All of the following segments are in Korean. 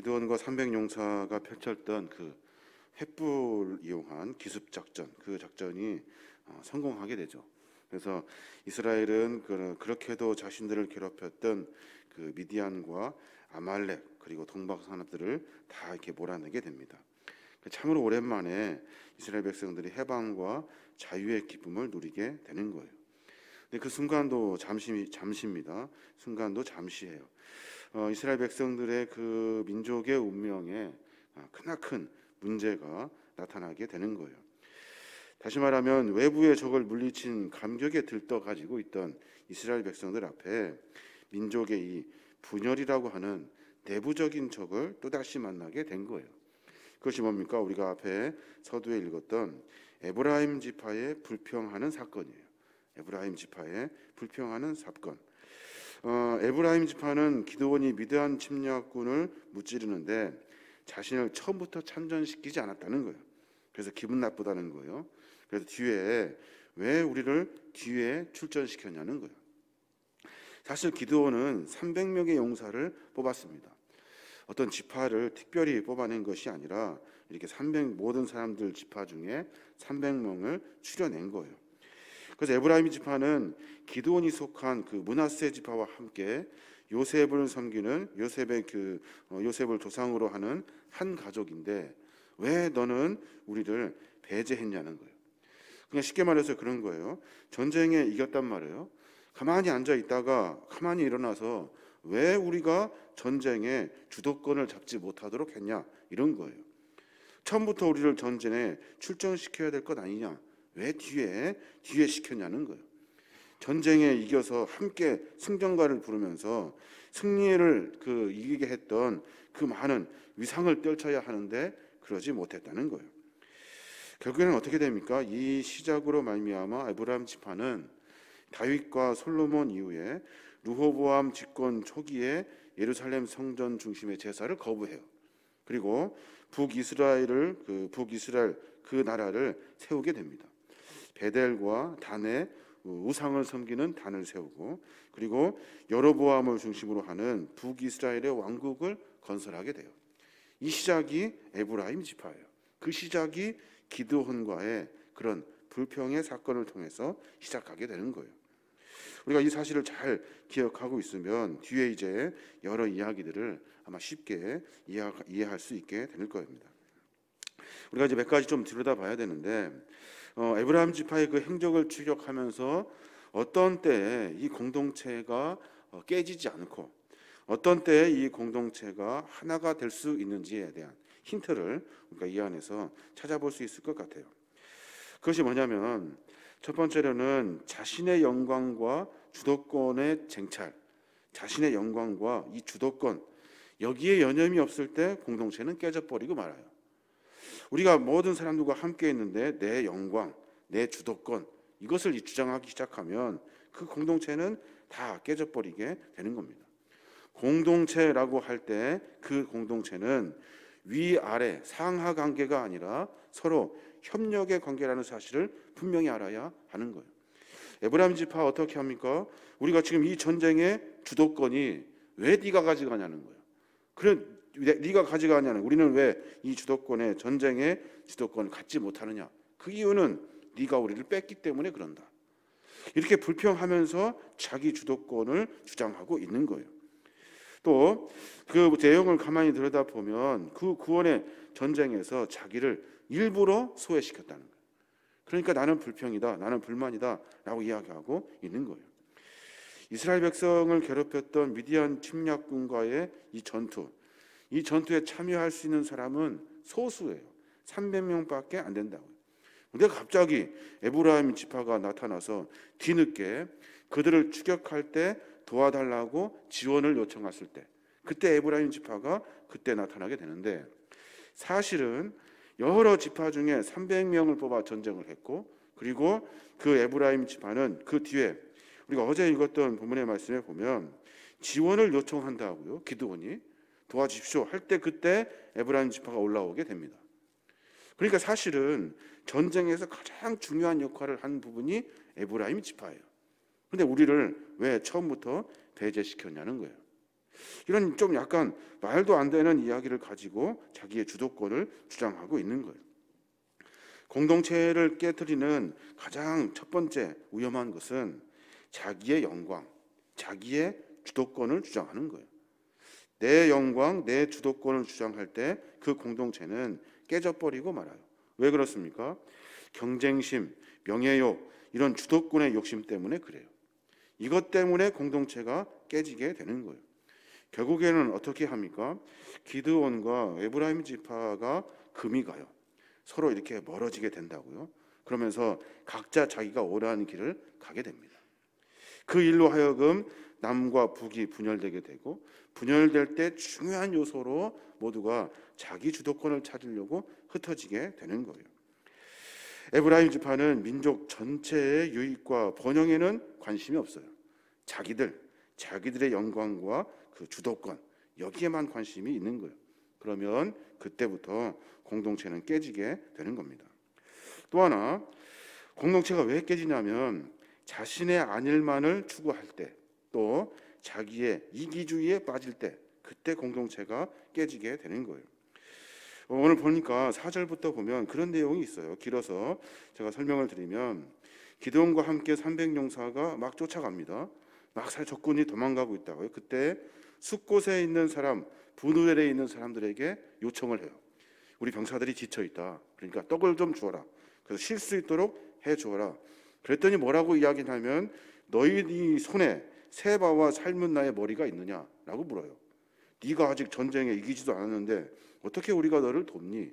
기드온과 300용사가 펼쳤던 그 횃불 이용한 기습 작전, 그 작전이 성공하게 되죠. 그래서 이스라엘은 그렇게도 자신들을 괴롭혔던 그 미디안과 아말렉 그리고 동방 산업들을 다 이렇게 몰아내게 됩니다. 참으로 오랜만에 이스라엘 백성들이 해방과 자유의 기쁨을 누리게 되는 거예요. 근데 그 순간도 잠시입니다. 순간도 잠시예요. 이스라엘 백성들의 그 민족의 운명에 크나큰 문제가 나타나게 되는 거예요. 다시 말하면 외부의 적을 물리친 감격에 들떠 가지고 있던 이스라엘 백성들 앞에 민족의 이 분열이라고 하는 내부적인 적을 또다시 만나게 된 거예요. 그것이 뭡니까? 우리가 앞에 서두에 읽었던 에브라임 지파의 불평하는 사건이에요. 에브라임 지파의 불평하는 사건. 에브라임 지파는 기드온이 미드안 침략군을 무찌르는데 자신을 처음부터 참전시키지 않았다는 거예요. 그래서 기분 나쁘다는 거예요. 그래서 뒤에 왜 우리를 뒤에 출전시켰냐는 거예요. 사실 기드온은 300명의 용사를 뽑았습니다. 어떤 지파를 특별히 뽑아낸 것이 아니라 이렇게 모든 사람들 지파 중에 300명을 추려낸 거예요. 그래서 에브라임 지파는 기드온이 속한 그 므낫세 지파와 함께 요셉을 섬기는 요셉을 조상으로 하는 한 가족인데 왜 너는 우리를 배제했냐는 거예요. 그냥 쉽게 말해서 그런 거예요. 전쟁에 이겼단 말이에요. 가만히 앉아 있다가 가만히 일어나서 왜 우리가 전쟁에 주도권을 잡지 못하도록 했냐 이런 거예요. 처음부터 우리를 전쟁에 출전시켜야 될 것 아니냐, 왜 뒤에 시켰냐는 거예요. 전쟁에 이겨서 함께 승전가를 부르면서 승리를 이기게 했던 그 많은 위상을 떨쳐야 하는데 그러지 못했다는 거예요. 결국에는 어떻게 됩니까? 이 시작으로 말미암아 에브라임 지파는 다윗과 솔로몬 이후에 르호보암 집권 초기에 예루살렘 성전 중심의 제사를 거부해요. 그리고 북이스라엘 그 나라를 세우게 됩니다. 베델과 단에 우상을 섬기는 단을 세우고 그리고 여로보암을 중심으로 하는 북이스라엘의 왕국을 건설하게 돼요. 이 시작이 에브라임 지파예요. 그 시작이 기드온과의 그런 불평의 사건을 통해서 시작하게 되는 거예요. 우리가 이 사실을 잘 기억하고 있으면 뒤에 이제 여러 이야기들을 아마 쉽게 이해할 수 있게 될 겁니다. 우리가 이제 몇 가지 좀 들여다봐야 되는데 에브라임 지파의 그 행적을 추적하면서 어떤 때에 이 공동체가 깨지지 않고 어떤 때에 이 공동체가 하나가 될 수 있는지에 대한 힌트를 우리가 이 안에서 찾아볼 수 있을 것 같아요. 그것이 뭐냐면 첫 번째로는 자신의 영광과 주도권의 쟁찰, 자신의 영광과 이 주도권 여기에 여념이 없을 때 공동체는 깨져버리고 말아요. 우리가 모든 사람들과 함께 있는데 내 영광, 내 주도권 이것을 주장하기 시작하면 그 공동체는 다 깨져버리게 되는 겁니다. 공동체라고 할 때 그 공동체는 위아래 상하 관계가 아니라 서로 협력의 관계라는 사실을 분명히 알아야 하는 거예요. 에브라임 지파 어떻게 합니까? 우리가 지금 이 전쟁의 주도권이 왜 네가 가져가냐는 거예요. 그래 네가 가져가냐는 우리는 왜 이 주도권의 전쟁의 주도권을 갖지 못하느냐? 그 이유는 네가 우리를 뺐기 때문에 그런다. 이렇게 불평하면서 자기 주도권을 주장하고 있는 거예요. 또 그 내용을 가만히 들여다보면 그 구원의 전쟁에서 자기를 일부러 소외시켰다는 거예요. 그러니까 나는 불평이다, 나는 불만이다 라고 이야기하고 있는 거예요. 이스라엘 백성을 괴롭혔던 미디안 침략군과의 이 전투에 참여할 수 있는 사람은 소수예요. 300명밖에 안 된다고요. 근데 갑자기 에브라임 지파가 나타나서 뒤늦게 그들을 추격할 때 도와달라고 지원을 요청했을 때 그때 에브라임 지파가 그때 나타나게 되는데 사실은 여러 지파 중에 300명을 뽑아 전쟁을 했고 그리고 그 에브라임 지파는 그 뒤에 우리가 어제 읽었던 본문의 말씀에 보면 지원을 요청한다고요. 기드온이 도와주십시오 할 때 그때 에브라임 지파가 올라오게 됩니다. 그러니까 사실은 전쟁에서 가장 중요한 역할을 한 부분이 에브라임 지파예요. 그런데 우리를 왜 처음부터 배제시켰냐는 거예요. 이런 좀 약간 말도 안 되는 이야기를 가지고 자기의 주도권을 주장하고 있는 거예요. 공동체를 깨뜨리는 가장 첫 번째 위험한 것은 자기의 영광, 자기의 주도권을 주장하는 거예요. 내 영광, 내 주도권을 주장할 때 그 공동체는 깨져버리고 말아요. 왜 그렇습니까? 경쟁심, 명예욕, 이런 주도권의 욕심 때문에 그래요. 이것 때문에 공동체가 깨지게 되는 거예요. 결국에는 어떻게 합니까? 기드온과 에브라임 지파가 금이 가요. 서로 이렇게 멀어지게 된다고요. 그러면서 각자 자기가 원하는 길을 가게 됩니다. 그 일로 하여금 남과 북이 분열되게 되고, 분열될 때 중요한 요소로 모두가 자기 주도권을 찾으려고 흩어지게 되는 거예요. 에브라임 지파는 민족 전체의 유익과 번영에는 관심이 없어요. 자기들의 영광과 그 주도권, 여기에만 관심이 있는 거예요. 그러면 그때부터 공동체는 깨지게 되는 겁니다. 또 하나, 공동체가 왜 깨지냐면 자신의 안일만을 추구할 때, 또 자기의 이기주의에 빠질 때, 그때 공동체가 깨지게 되는 거예요. 오늘 보니까 4절부터 보면 그런 내용이 있어요. 길어서 제가 설명을 드리면, 기드온과 함께 300용사가 막 쫓아갑니다. 막 적군이 도망가고 있다고요. 그때 숲곳에 있는 사람, 분우엘에 있는 사람들에게 요청을 해요. 우리 병사들이 지쳐 있다. 그러니까 떡을 좀 주어라. 그래서 쉴 수 있도록 해 주어라. 그랬더니 뭐라고 이야기하면, 너희 손에 세바와 살문나의 머리가 있느냐라고 물어요. 네가 아직 전쟁에 이기지도 않았는데 어떻게 우리가 너를 돕니?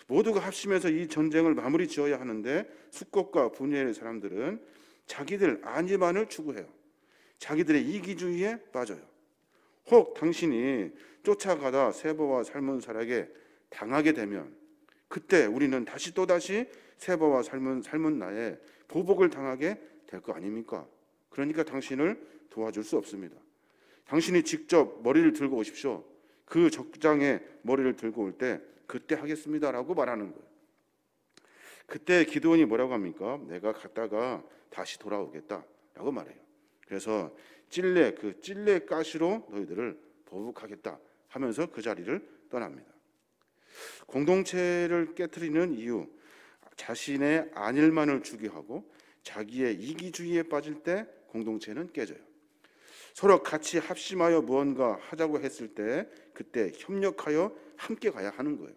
모두가 합심해서 이 전쟁을 마무리 지어야 하는데 숫곳과 분우엘의 사람들은 자기들 안위만을 추구해요. 자기들의 이기주의에 빠져요. 혹 당신이 쫓아가다 세바와 살문살에게 당하게 되면 그때 우리는 또다시 세바와 살문나의 보복을 당하게 될 거 아닙니까? 그러니까 당신을 도와줄 수 없습니다. 당신이 직접 머리를 들고 오십시오. 그 적장에 머리를 들고 올 때 그때 하겠습니다라고 말하는 거예요. 그때 기드온이 뭐라고 합니까? 내가 갔다가 다시 돌아오겠다라고 말해요. 그래서 찔레 가시로 너희들을 보복하겠다 하면서 그 자리를 떠납니다. 공동체를 깨트리는 이유, 자신의 안일만을 추구하고 자기의 이기주의에 빠질 때 공동체는 깨져요. 서로 같이 합심하여 무언가 하자고 했을 때 그때 협력하여 함께 가야 하는 거예요.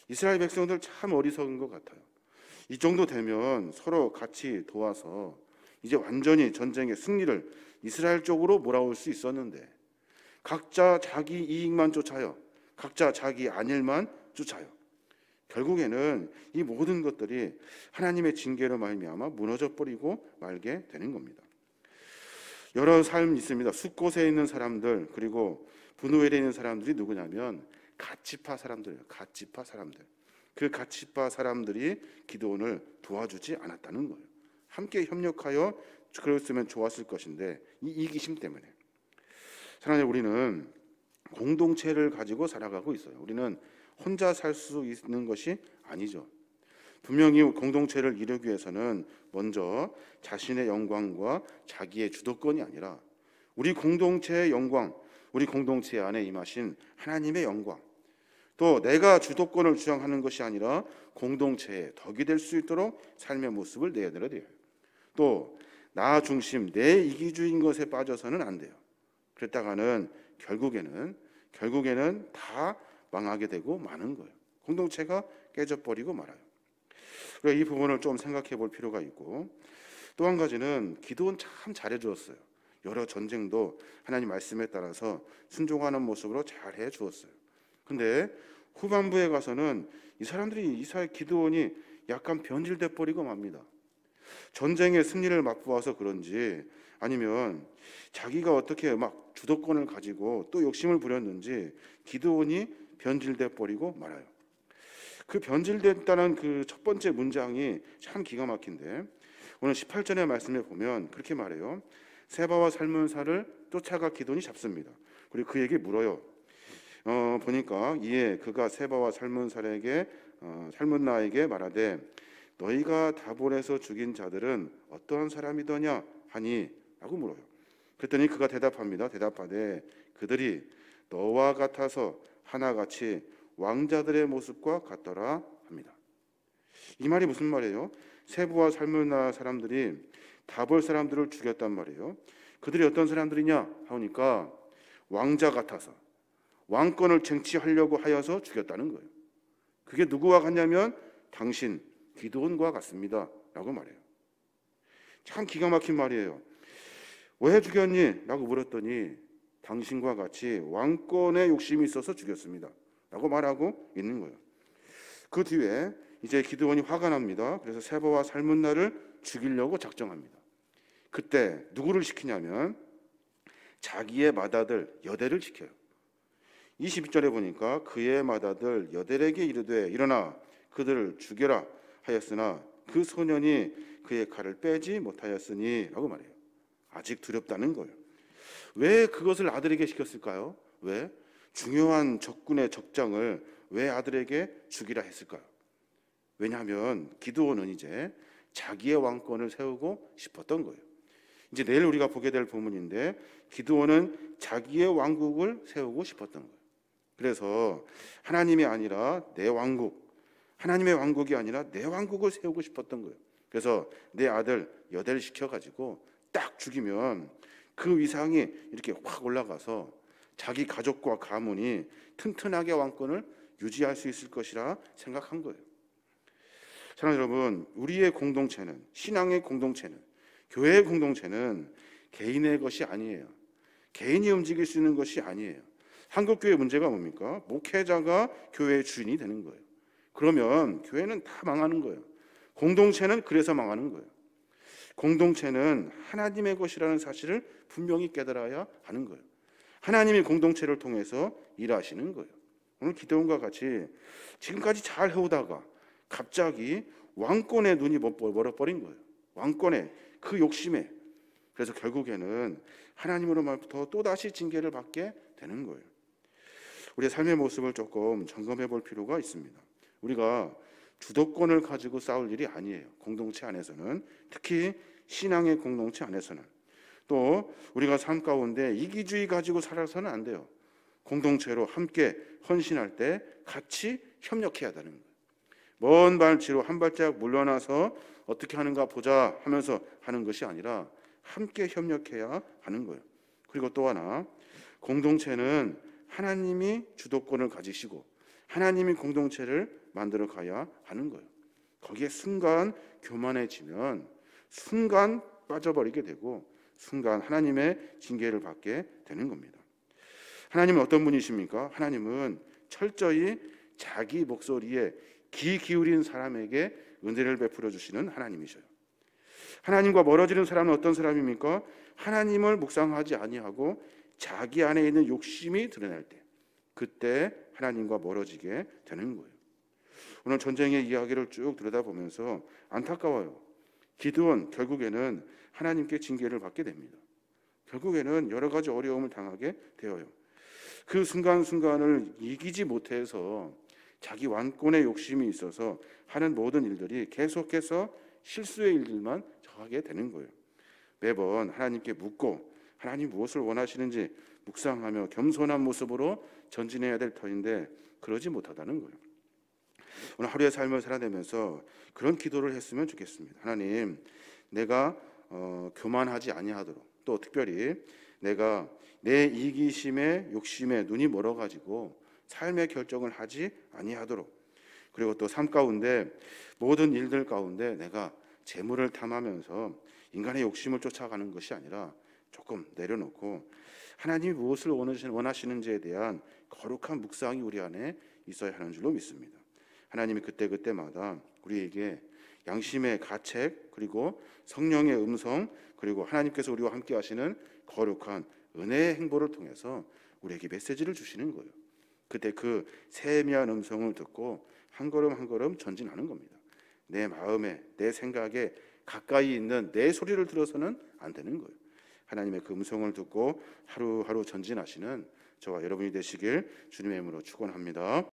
이스라엘 백성들 참 어리석은 것 같아요. 이 정도 되면 서로 같이 도와서 이제 완전히 전쟁의 승리를 이스라엘 쪽으로 몰아올 수 있었는데 각자 자기 이익만 쫓아요. 각자 자기 안일만 쫓아요. 결국에는 이 모든 것들이 하나님의 징계로 말미암아 무너져 버리고 말게 되는 겁니다. 여러 삶이 있습니다. 숲곳에 있는 사람들, 그리고 분우엘에 있는 사람들이 누구냐면 갓지파 사람들이에요. 갓지파 사람들. 그 갓지파 사람들이 기드온을 도와주지 않았다는 거예요. 함께 협력하여 그랬으면 좋았을 것인데 이 이기심 때문에. 사랑하는 우리는 공동체를 가지고 살아가고 있어요. 우리는 혼자 살 수 있는 것이 아니죠. 분명히 공동체를 이루기 위해서는 먼저 자신의 영광과 자기의 주도권이 아니라 우리 공동체의 영광, 우리 공동체 안에 임하신 하나님의 영광, 또 내가 주도권을 주장하는 것이 아니라 공동체의 덕이 될 수 있도록 삶의 모습을 내어드려야 돼요. 또 나 중심, 내 이기주의인 것에 빠져서는 안 돼요. 그랬다가는 결국에는 다 망하게 되고 마는 거예요. 공동체가 깨져버리고 말아요. 그래서 이 부분을 좀 생각해 볼 필요가 있고, 또 한 가지는 기드온 참 잘해주었어요. 여러 전쟁도 하나님 말씀에 따라서 순종하는 모습으로 잘 해주었어요. 근데 후반부에 가서는 이 사람들이 기드온이 약간 변질돼 버리고 맙니다. 전쟁의 승리를 맛보아서 그런지 아니면 자기가 어떻게 막 주도권을 가지고 또 욕심을 부렸는지 기드온이 변질돼 버리고 말아요. 그 변질됐다는 그 첫 번째 문장이 참 기가 막힌데 오늘 18절의 말씀에 보면 그렇게 말해요. 세바와 살문사를 쫓아가 기드온이 잡습니다. 그리고 그에게 물어요. 보니까 이에 그가 세바와 살문나에게 말하되 너희가 다볼에서 죽인 자들은 어떠한 사람이더냐 하니 라고 물어요. 그랬더니 그가 대답합니다. 대답하되 그들이 너와 같아서 하나같이 왕자들의 모습과 같더라 합니다. 이 말이 무슨 말이에요? 세부와 살문나 사람들이 다볼 사람들을 죽였단 말이에요. 그들이 어떤 사람들이냐 하니까 왕자 같아서 왕권을 쟁취하려고 하여서 죽였다는 거예요. 그게 누구와 같냐면 당신 기드온과 같습니다 라고 말해요. 참 기가 막힌 말이에요. 왜 죽였니? 라고 물었더니 당신과 같이 왕권에 욕심이 있어서 죽였습니다 라고 말하고 있는 거예요. 그 뒤에 이제 기드온이 화가 납니다. 그래서 세바와 살문나를 죽이려고 작정합니다. 그때 누구를 시키냐면 자기의 맏아들 여델을 시켜요. 22절에 보니까 그의 맏아들 여델에게 이르되 일어나 그들을 죽여라 하였으나 그 소년이 그의 칼을 빼지 못하였으니 라고 말해요. 아직 두렵다는 거예요. 왜 그것을 아들에게 시켰을까요? 왜? 중요한 적군의 적장을 왜 아들에게 죽이라 했을까요? 왜냐하면 기드온은 이제 자기의 왕권을 세우고 싶었던 거예요. 이제 내일 우리가 보게 될 부분인데 기드온은 자기의 왕국을 세우고 싶었던 거예요. 그래서 하나님이 아니라 내 왕국, 하나님의 왕국이 아니라 내 왕국을 세우고 싶었던 거예요. 그래서 내 아들 여델 시켜가지고 딱 죽이면 그 위상이 이렇게 확 올라가서 자기 가족과 가문이 튼튼하게 왕권을 유지할 수 있을 것이라 생각한 거예요. 사랑하는 여러분, 우리의 공동체는, 신앙의 공동체는, 교회의 공동체는 개인의 것이 아니에요. 개인이 움직일 수 있는 것이 아니에요. 한국교회 문제가 뭡니까? 목회자가 교회의 주인이 되는 거예요. 그러면 교회는 다 망하는 거예요. 공동체는 그래서 망하는 거예요. 공동체는 하나님의 것이라는 사실을 분명히 깨달아야 하는 거예요. 하나님이 공동체를 통해서 일하시는 거예요. 오늘 기드온과 같이 지금까지 잘 해오다가 갑자기 왕권의 눈이 멀어버린 거예요. 왕권의 그 욕심에. 그래서 결국에는 하나님으로부터 또다시 징계를 받게 되는 거예요. 우리의 삶의 모습을 조금 점검해 볼 필요가 있습니다. 우리가 주도권을 가지고 싸울 일이 아니에요. 공동체 안에서는, 특히 신앙의 공동체 안에서는. 또 우리가 삶 가운데 이기주의 가지고 살아서는 안 돼요. 공동체로 함께 헌신할 때 같이 협력해야 되는 거예요. 먼 발치로 한 발짝 물러나서 어떻게 하는가 보자 하면서 하는 것이 아니라 함께 협력해야 하는 거예요. 그리고 또 하나, 공동체는 하나님이 주도권을 가지시고 하나님이 공동체를 만들어 가야 하는 거예요. 거기에 순간 교만해지면 순간 빠져버리게 되고 순간 하나님의 징계를 받게 되는 겁니다. 하나님은 어떤 분이십니까? 하나님은 철저히 자기 목소리에 귀 기울인 사람에게 은혜를 베풀어 주시는 하나님이셔요. 하나님과 멀어지는 사람은 어떤 사람입니까? 하나님을 묵상하지 아니하고 자기 안에 있는 욕심이 드러날 때, 그때 하나님과 멀어지게 되는 거예요. 오늘 전쟁의 이야기를 쭉 들여다보면서 안타까워요. 기드온 결국에는 하나님께 징계를 받게 됩니다. 결국에는 여러 가지 어려움을 당하게 되어요. 그 순간순간을 이기지 못해서 자기 왕권의 욕심이 있어서 하는 모든 일들이 계속해서 실수의 일들만 처하게 되는 거예요. 매번 하나님께 묻고 하나님 무엇을 원하시는지 묵상하며 겸손한 모습으로 전진해야 될 터인데 그러지 못하다는 거예요. 오늘 하루의 삶을 살아내면서 그런 기도를 했으면 좋겠습니다. 하나님, 내가 교만하지 아니하도록, 또 특별히 내가 내 이기심에 욕심에 눈이 멀어가지고 삶의 결정을 하지 아니하도록, 그리고 또 삶 가운데 모든 일들 가운데 내가 재물을 탐하면서 인간의 욕심을 쫓아가는 것이 아니라 조금 내려놓고 하나님이 무엇을 원하시는지에 대한 거룩한 묵상이 우리 안에 있어야 하는 줄로 믿습니다. 하나님이 그때그때마다 우리에게 양심의 가책, 그리고 성령의 음성, 그리고 하나님께서 우리와 함께 하시는 거룩한 은혜의 행보를 통해서 우리에게 메시지를 주시는 거예요. 그때 그 세미한 음성을 듣고 한 걸음 한 걸음 전진하는 겁니다. 내 마음에, 내 생각에 가까이 있는 내 소리를 들어서는 안 되는 거예요. 하나님의 그 음성을 듣고 하루하루 전진하시는 저와 여러분이 되시길 주님의 이름으로 축원합니다.